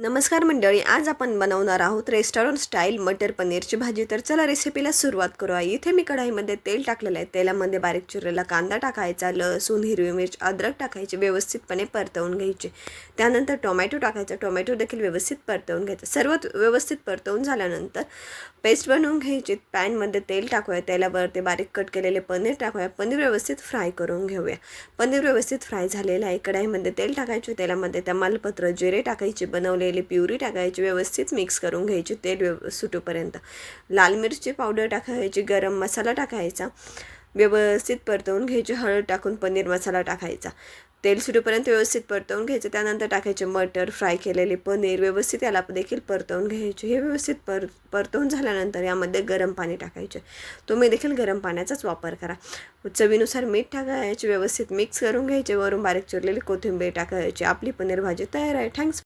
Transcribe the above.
नमस्कार मंडळी, आज आपण बनवणार आहोत रेस्टॉरंट स्टाईल मटर पनीरची भाजी. तर चला रेसिपीला सुरुवात करूया. इथे मी कढाईमध्ये तेल टाकलेलं आहे. तेलामध्ये बारीक चिरलेला कांदा टाकायचा, लसूण, हिरवी मिरच, अद्रक टाकायचे, व्यवस्थितपणे परतवून घ्यायचे. त्यानंतर टोमॅटो टाकायचा, टोमॅटो देखील व्यवस्थित परतवून घ्यायचं. सर्व व्यवस्थित परतवून झाल्यानंतर पेस्ट बनवून घ्यायची. पॅनमध्ये तेल टाकूया, तेलावर ते बारीक कट केलेले पनीर टाकूया. पनीर व्यवस्थित फ्राय करून घेऊया. पनीर व्यवस्थित फ्राय झालेलं आहे. कढाईमध्ये तेल टाकायचे, तेलामध्ये तमालपत्र, जिरे टाकायचे, बनवलेली प्युरी टाकायची, व्यवस्थित मिक्स करून घ्यायची तेल सुटूपर्यंत. लाल मिरची पावडर टाकायची, गरम मसाला टाकायचा, व्यवस्थित परतवून घ्यायची. हळद टाकून पनीर मसाला टाकायचा, तेल सुटूपर्यंत व्यवस्थित परतवून घ्यायचं. त्यानंतर टाकायचे मटर, फ्राय केलेले पनीर, व्यवस्थित याला देखील परतवून घ्यायचे. हे व्यवस्थित परतवून झाल्यानंतर यामध्ये गरम पाणी टाकायचे. तुम्ही देखील गरम पाण्याचाच वापर करा. चवीनुसार मीठ टाकायचे, व्यवस्थित मिक्स करून घ्यायचे. वरून बारीक चिरलेली कोथिंबीर टाकायची. आपली पनीर भाजी तयार आहे. थँक्स.